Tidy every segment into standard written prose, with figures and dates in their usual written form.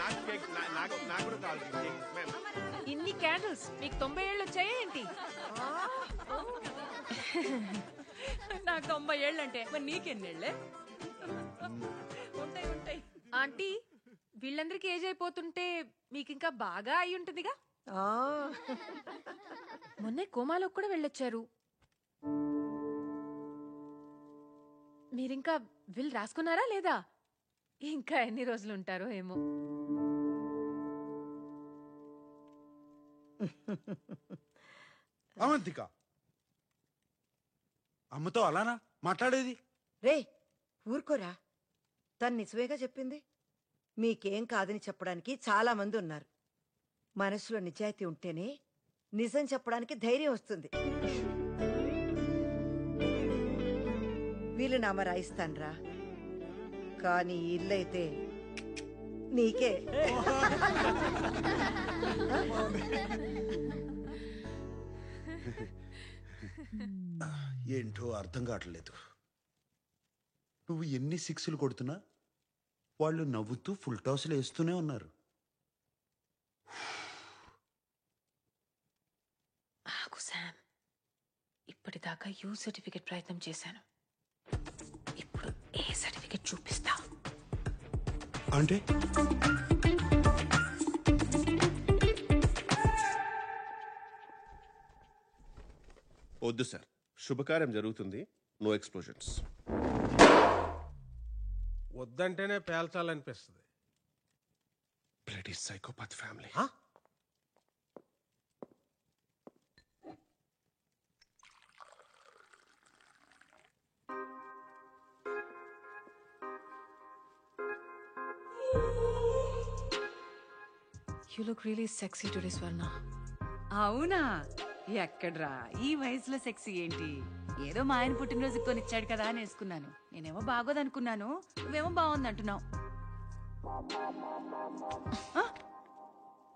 నాకు కూడా కావాలి కేక్. ఇన్ని క్యాండిల్స్ మీకు 90 ఏళ్ళు వచ్చాయా ఏంటి? నాకు 90 ఏళ్ళంటే మరి నీకెన్నేళ్లే? ఉంటాయి ఉంటాయి. ఆంటీ వీళ్ళందరికీ ఏజ్ అయిపోతుంటే మీకు ఇంకా బాగా అయి ఉంటుందిగా. మొన్నే కోమాలోకి కూడా వెళ్ళొచ్చారు. మీరింకా విల్ రాసుకున్నారా లేదా? ఇంకా ఎన్ని రోజులు ఉంటారో ఏమో. అవంతిక, అమ్మతో అలానా మాట్లాడేది? రే ఊరుకోరా, తను నిజమేగా చెప్పింది. మీకేం కాదని చెప్పడానికి చాలా మంది ఉన్నారు. మనసులో నిజాయితీ ఉంటేనే నిజం చెప్పడానికి ధైర్యం వస్తుంది. వీలునామా రాయిస్తాన్రా, కానీ ఇల్లైతే నీకే. ఏంటో అర్థం కావట్లేదు. నువ్వు ఎన్ని సిక్స్లు కొడుతున్నా వాళ్ళు నవ్వుతూ ఫుల్ టాస్లు వేస్తూనే ఉన్నారు. ఆగు శామ్, ఇప్పటిదాకా యూ సర్టిఫికెట్ ప్రయత్నం చేశాను. ఇప్పుడు ఏ సర్టిఫికెట్ చూపిస్తా అంటే? వద్దు సార్, శుభకార్యం జరుగుతుంది, నో ఎక్స్ప్లోజన్స్. వద్దంటేనే పేల్చాలనిపిస్తుంది. Bloody psychopath family. You look really sexy today, Swarna. అవునా? ఎక్కడ్రా ఈ వయసులో సెక్సీ ఏంటి? ఏదో మా ఆయన పుట్టినరోజు కొనిచ్చాడు కదా అని వేసుకున్నాను. నేనేమో బాగోదనుకున్నాను, నువ్వేమో బాగుంది అంటున్నావు.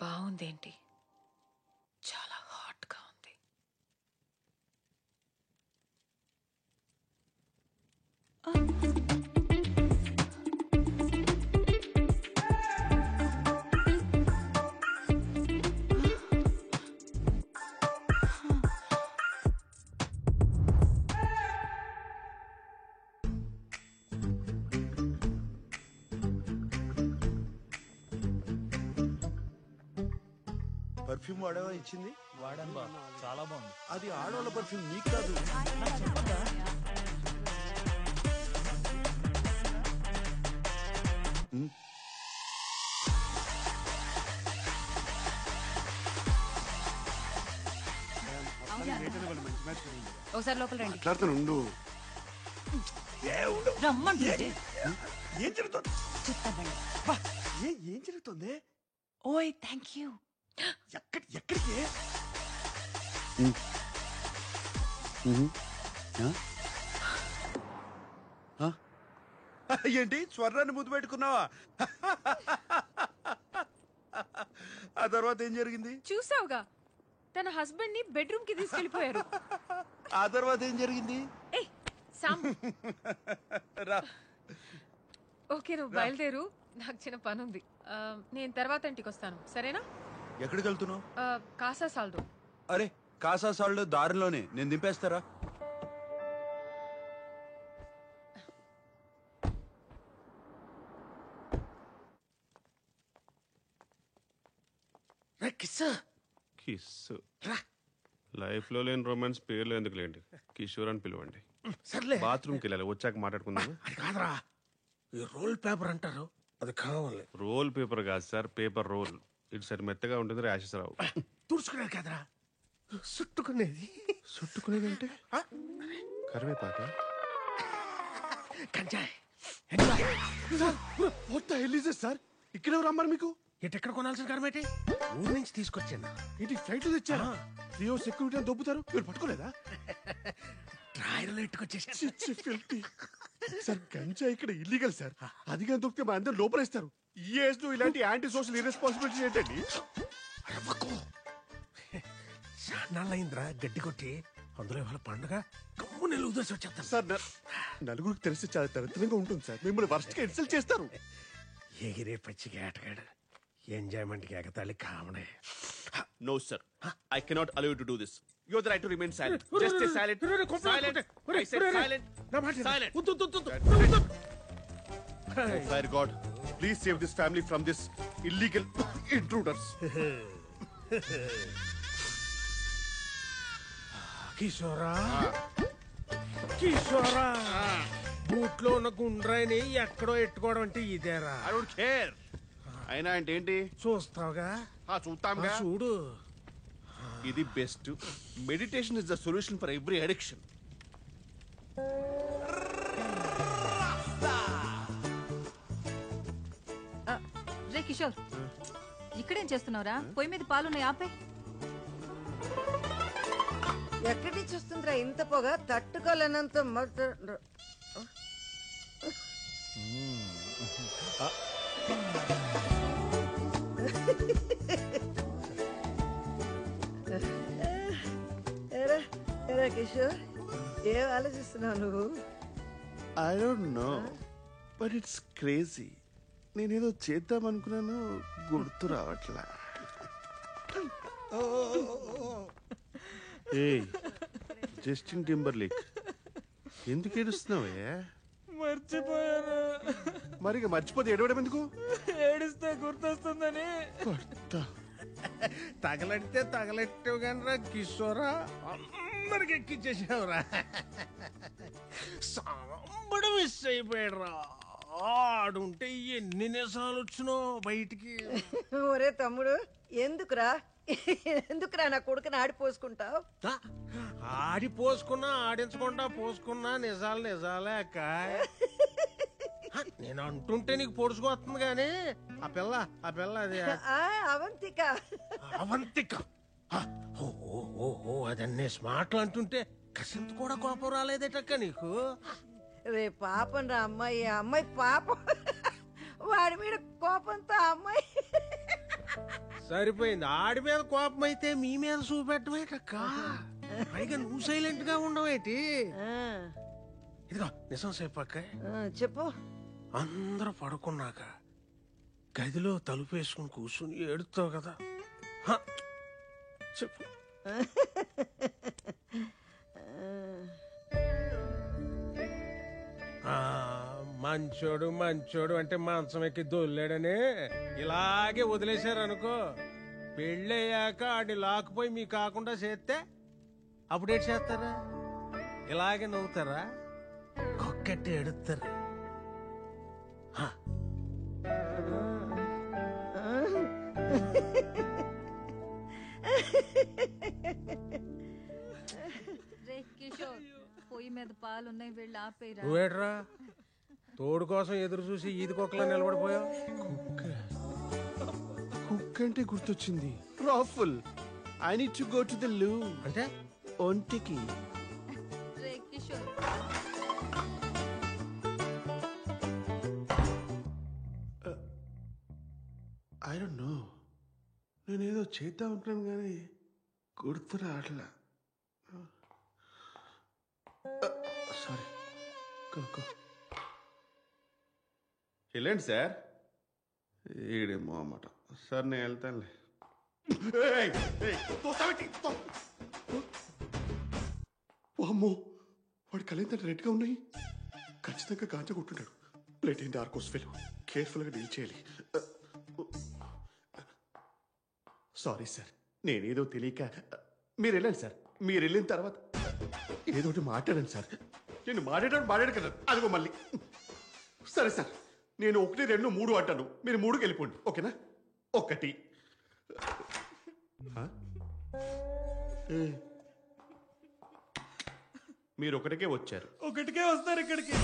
బాగుందేంటి? చాలా హాట్ గా ఉంది. పర్ఫ్యూమ్ వాడేవా ఇచ్చింది? వాడాను బా, చాలా బాగుంది. అది ఆడవాళ్ళ పర్ఫ్యూమ్, నీకు కాదు. ఒకసారి లోపల రండి. మాట్లాడుతాను. రమ్మంటుంటే ఏం జరుగుతుంది? చెప్తానండి. ఏం జరుగుతుంది? ఓయ్ థ్యాంక్ యూ. ఎక్కడికి? ఏంటి స్వర్ణాన్ని ముద్దు పెట్టుకున్నావా? ఆ తర్వాత ఏం జరిగింది? చూసావుగా, తన హస్బెండ్ ని బెడ్రూమ్ కి తీసుకెళ్లిపోయారు. ఆ తర్వాత ఏం జరిగింది? సామ్, రా. ఓకే నువ్వు బయలుదేరు, నాకు చిన్న పని ఉంది. నేను తర్వాత ఇంటికి వస్తాను, సరేనా? ఎక్కడికి వెళ్తున్నావు? కాసా సాల్దో. అరే కాసా సాల్డో దారిలోనే, నేను దింపేస్తారా? కిస్ లైఫ్ లో లేని రొమాన్స్ పేర్లు ఎందుకు లేండి, కిషోర్ అని పిలవండి. సర్లే, బాత్రూమ్కి వెళ్ళాలి, వచ్చాక మాట్లాడుకుందాం. అది కాదురా, ఈ రోల్ పేపర్ అంటారు, అది కావాలి. రోల్ పేపర్ కాదు సార్, పేపర్ రోల్. ఇటు సరి మెత్తగా ఉంటుంది, ర్యాషెస్ రావు. తుడుచుకునేది కాదురా, చుట్టుకునేది. చుట్టుకునేది అంటే కరివేపాక? కంజాయ్. సార్ ఇక్కడ ఎవరు అమ్మారు మీకు? ఎక్కడ కొనాల్సిన కరమేటి? ఊరు నుంచి తీసుకొచ్చాను. ఏంటి ఫ్లైట్ తెచ్చారా? రియో సెక్యూరిటీ దొబ్బుతారు, మీరు పట్టుకోలేదా? డ్రాయర్లో ఎట్టుకొచ్చేసి. సార్ గంజా ఇక్కడ ఇల్లీగల్ సార్, అదిగా దొరికితే మా అందరు లోపలేస్తారు. ఈ ఏజ్ లో ఇలాంటి యాంటీ సోషల్ ఇర్రెస్పాన్సిబిలిటీ ఏంటండి? చాన్నాళ్ళయిందిరా గడ్డి కొట్టి, అందులో ఇవాళ పండుగ కమ్ము నెల ఉదర్సి వచ్చేస్తాను సార్. నలుగురికి తెలిసి చాలా దరిద్రంగా ఉంటుంది సార్, మిమ్మల్ని వర్స్ట్ గా ఇన్సల్ట్ చేస్తారు. ఎగిరే పచ్చిగా ఆటగాడు ఎంజాయ్మెంట్ కి ఎగతాళి కామనే. No sir, I cannot allow you to do this. You have the right to remain silent. Just stay silent. Silent. I said silent. Silent. Oh, fire God, please save this family from this illegal intruders. కిషోరా కిషోరా, బూట్లో ఉన్న గుండ్రాయిని ఎక్కడో ఎట్టుకోవడం అంటే ఇదేరా? I don't care. అయినా అంటే ఏంటి? చూస్తావుగా? చూస్తాంగా. చూడు. ఇది best. Meditation is the solution for every addiction. రే కిషోర్, ఇక్కడేం చేస్తున్నావురా? పొయ్యి మీద పాలున్నాయి, ఆపే. ఎక్కడి నుంచి వస్తుందిరా ఇంత పొగ? తట్టుకోలేనంత ఎరా కిషోర్, ఏం ఆలోచిస్తున్నావు నువ్వు? I don't no, but it's crazy. నేనేదో చేద్దాం అనుకున్నాను, గుర్తు రావట్లా. ఏయ్ జస్టిన్ టింబర్లేక్, ఎందుకు ఏడుస్తున్నావే? మర్చిపోయాను. మరి మర్చిపోతే ఏడవడం ఎందుకు? ఏడిస్తే గుర్తొస్తుందని. తగలెడితే తగలెట్టావు కానీ రా కిషోరా, అందరికి ఎక్కిచ్చేసావురా. సాంబడు మిస్ అయిపోయాడు రా. ఆడుంటే ఎన్ని నిజాలు వచ్చినో బయటికి. ఒరే తమ్ముడు, ఎందుకురా నా కొడుకుని ఆడిపోసుకుంటావు? ఆడి పోసుకున్నా ఆడించకుండా పోసుకున్నా నిజాలు నిజాలే అక్క. నేను అంటుంటే నీకు పొడుచుకొస్తుంది గానీ ఆ పిల్ల అది అవంతిక. అవంతిక ఓ అదన్నీ స్మార్ట్లు అంటుంటే కసింత కూడా కోపం రాలేదేటక్క నీకు? రే పాపం రా అమ్మాయి, అమ్మాయి పాపం. వాడి మీద కోపంతో అమ్మాయి సరిపోయింది. ఆడి మీద కోపం అయితే మీ మీద చూపెట్టమేటక్క. పైగా నువ్వు సైలెంట్ గా ఉండవేటి? ఇదిగో నిజం చెప్పక్క. చెప్పు. అందరూ పడుకున్నాక గదిలో తలుపేసుకుని కూర్చుని ఏడుతావు కదా, చెప్పు. మంచోడు అంటే మంచం ఎక్కి దొల్లాడని ఇలాగే వదిలేశారనుకో, పెళ్ళయ్యాక ఆడిని లాక్కుపోయి మీ కాకుండా చేస్తే అప్పుడేటి చేస్తారా? ఇలాగే నవ్వుతారా? కొక్కట్టి ఎడుతారు. రే కిషోర్, పొయ్యి మీద పాలున్నాయి, వెళ్ళి ఆపేరా. నువ్వేట్రా తోడు కోసం ఎదురు చూసి ఈది కుక్కలా నిలబడిపోయావు? కుక్క అంటే గుర్తొచ్చింది. రాఫుల్, I need to go to the loo. అంటే ఒంటికి. రే కిషోర్, ఐ డోంట్ నో, నేనేదో చేద్దాం అనుకున్నాను కానీ గుర్తు రావట్లా. సారీ. వెళ్ళండి సార్. ఈడేమో అన్నమాట. సార్ నేను వెళ్తానులే. అమ్మో, వాడి కళ్ళేంత రెడ్గా ఉన్నాయి. ఖచ్చితంగా గాంజా కొట్టుంటాడు. ప్లేట్ ఏంటి ఆర్కోస్ ఫెలో, కేర్ఫుల్గా డీల్ చేయాలి. సారీ సార్, నేనేదో తెలియక. మీరు వెళ్ళండి సార్. మీరు వెళ్ళిన తర్వాత ఏదో ఒకటి మాట్లాడండి సార్. నేను మాట్లాడాను కదా, అదిగో మళ్ళీ. సరే సార్, నేను 1, 2, 3 అంటాను, మీరు 3కి వెళ్ళిపోండి, ఓకేనా? 1. మీరు 1కే వచ్చారు. 1కే వస్తారు ఇక్కడికి.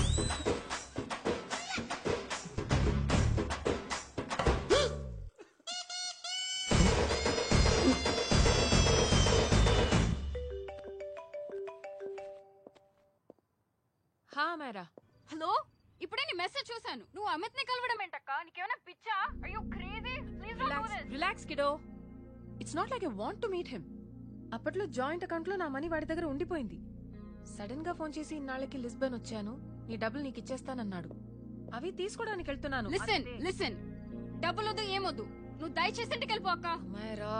హలో, ఇప్పుడే నీ మెసేజ్ చూశాను. నువ్వు అమిత్ ని కలవడం ఏంటక్క? నీకేమైనా పిచ్చా? Are you crazy? Please don't do this. Relax kiddo. It's not like I want to meet him. అప్పట్లో జాయింట్ అకౌంట్ లో నా మనీ వాడి దగ్గర ఉండిపోయింది. సడన్ గా ఫోన్ చేసి ఇన్నాళ్ళకి లిస్బన్ వచ్చాను, నీ డబ్బులు నీకు ఇచ్చేస్తానన్నాడు. అవి తీసుకోవడానికి వెళ్తున్నాను. లిసన్, డబ్బులొద్దు ఏమొద్దు. నువ్వు దయచేసి ఇంటికి వెళ్ళిపో అక్క. అమ్మాయిరా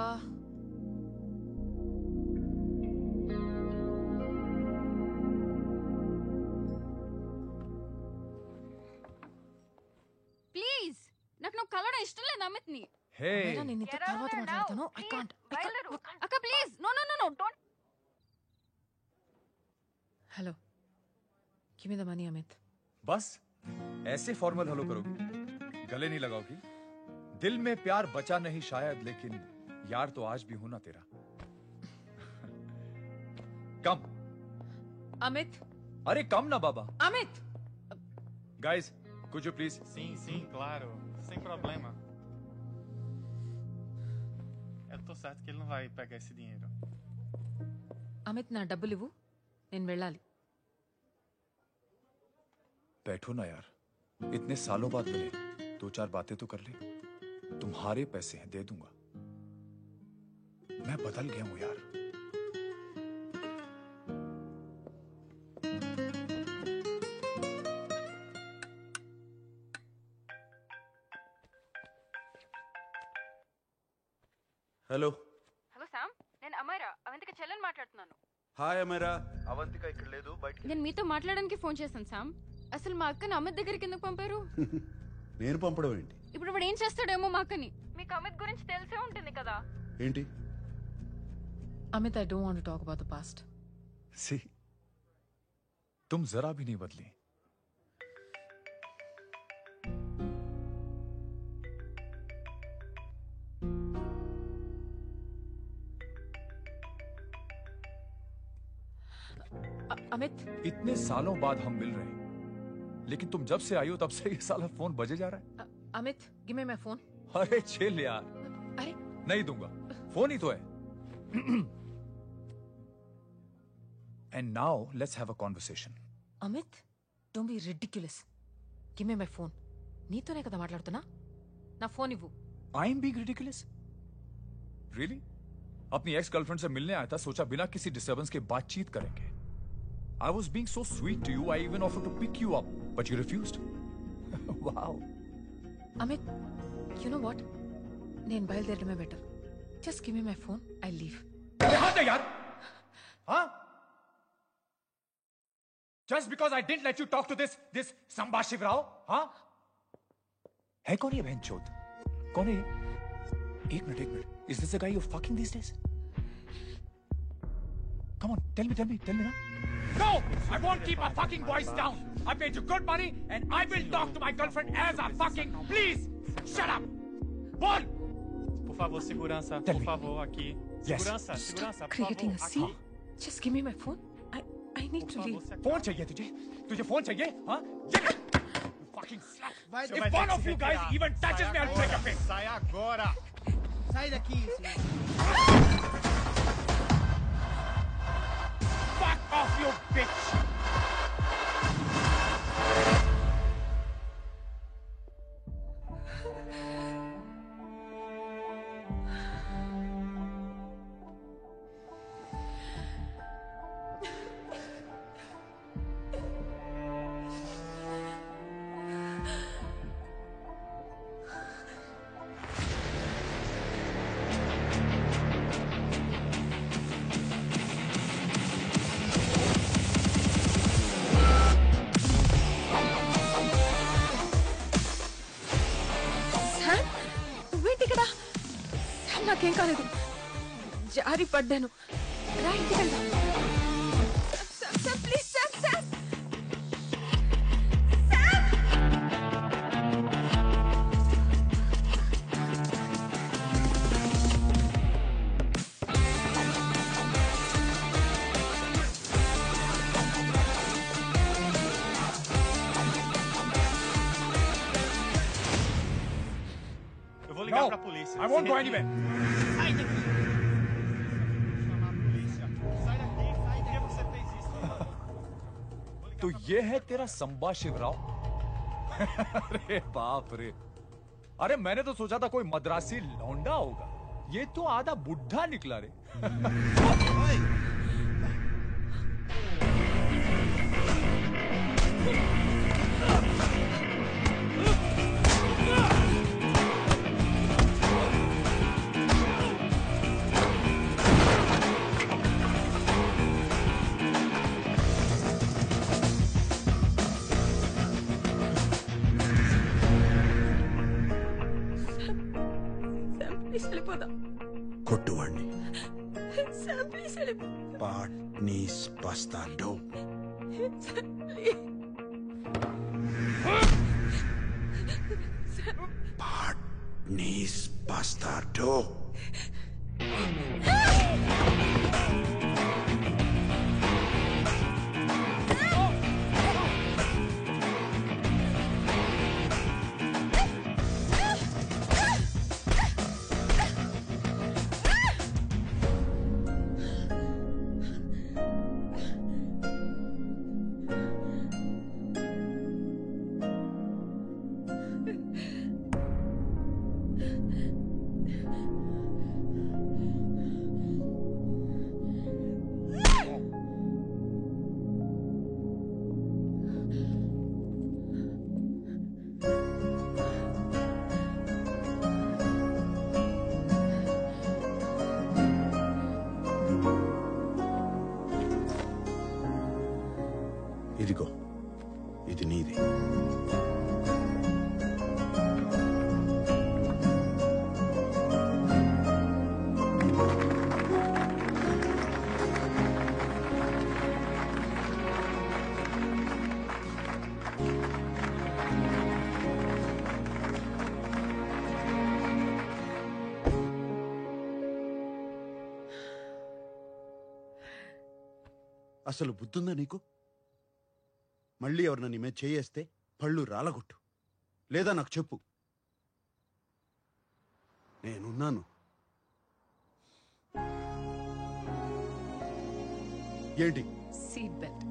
ప్లీజ్, నాకు నువ్వు కలవడం ఇష్టం లేదు అమిత్ని. హే నేను నీతో తర్వాత మాట్లాడతాను. I can't. అక్క please, no no no no don't. Hello, give me the money Amit. बस ऐसे फॉर्मल हेलो करोगी, गले नहीं लगाओगी? दिल में प्यार बचा नहीं शायद, लेकिन यार तो आज भी हूं ना तेरा. कम. అమిత్, अरे कम ना बाबा. Amit. Guys, could you please? Sim, sim, claro. Sem problema. Eu tô certo que ele não vai pegar esse dinheiro. Amit, నా డబ్బులు ఇవ్వు, నేను వెళ్ళాలి. बैठो ना यार, इतने सालों बाद मिले, 2-4 बातें तो कर ले. तुम्हारे पैसे हैं, दे दूंगा. मैं बदल गया हूं यार. హలో హలో శామ్, నేను అమైరా, అవంతిక చెల్లెని మాట్లాడుతున్నాను. హాయ్ అమరా. అవంతిక ఇక్కడ లేదు, బయట. నేను మీతో మాట్లాడడానికి ఫోన్ చేశాను శామ్. అసలు మా అక్కని అమిత్ దగ్గరికి ఎందుకు పంపారు? నేను పంపడం ఏంటి? ఇప్పుడు వాడు ఏం చేస్తాడేమో మా అక్కని. మీకు అమిత్ గురించి తెలిసే ఉంటుంది కదా. ఏంటి? Amit, I don't want to talk about the past. See, तुम जरा भी नहीं बदली. अमित, इतने सालों बाद हम मिल रहे हैं, लेकिन तुम जब से आई हो तब से ये साला फोन बजे जा रहा है. Amit, give me my phone. अरे चिल यार. अरे नहीं दूंगा, फोन ही तो है. And now let's have a conversation. Amit, don't be ridiculous. Give me my phone. నీతోనే కదా మాట్లాడుతున్నా. నా ఫోన్ ఇవ్వు. I'm being ridiculous? Really? अपनी एक्स गर्लफ्रेंड से मिलने आया था, सोचा बिना किसी डिस्टर्बेंस के बातचीत करेंगे. I was being so sweet to you, I even offered to pick you up, but you refused. Wow. Amit, you know what, నేను బయలుదేరడమే better. Just give me my phone, I leave. हाँ यार, हाँ? Just because I didn't let you talk to this Samba Shivrao, हाँ? है कौन ये बहनचोद? कौन है ये? एक minute. Is this the guy you're fucking these days? Come on, tell me ना. No! I won't keep my fucking voice down. I paid you good money and I will talk to my girlfriend as a fucking... Please! Shut up! Bol! Por favor, segurança. Tell Por me. favor, aqui. Yes. Segurança, por Creating a favor. scene. Just give me my phone. I need to leave. Phone चाहिए तुझे phone चाहिए, हाँ? Fucking slut! Vai, If one of you guys even touches me, I'll break your face. Sai agora! Sai daqui, senhor. Fuck off, you bitch! నాకేం కాలేదు, జారి పడ్డాను. రా ఇంటికి వెళ్దాం. Please Sam, Sam. Eu vou ligar pra polícia. I won't go anywhere. Sai daqui! Chamar a polícia. Sai daqui. Por que você fez isso? तो ये है तेरा संबा शिवराव? अरे बाप रे. अरे मैंने तो सोचा था कोई मद्रासी लौंडा होगा, ये तो आधा बुढ़ा निकला रे. ప్లీజ్ వెళ్ళిపోదాం. కొట్టువాణ్ణి సామ్ ప్లీజ్ వెళ్ళిపో. పాట్నీస్ పాస్తాడో పాట్నీస్ పాస్తాడో. ఇదిగో ఇది నీది. అసలు బుద్ధుందా నీకు? మళ్ళీ ఎవరన్నా నీ మీద చేయేస్తే పళ్ళు రాలగొట్టు, లేదా నాకు చెప్పు. నేనున్నాను. ఏంటి సీట్ బెల్ట్.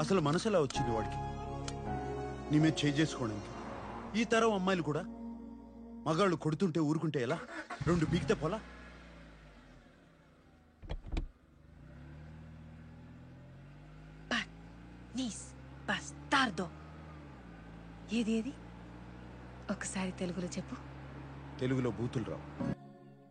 అసలు మనసులా వచ్చింది వాడికి నీ మీద చేయి చేసుకోవడానికి? ఈ తరం అమ్మాయిలు కూడా మగాళ్ళు కొడుతుంటే ఊరుకుంటే ఎలా? రెండు పీకితే పోలా? నీస్ బస్తార్దో. ఏది ఏది ఒకసారి తెలుగులో చెప్పు. తెలుగులో బూతులు రావు.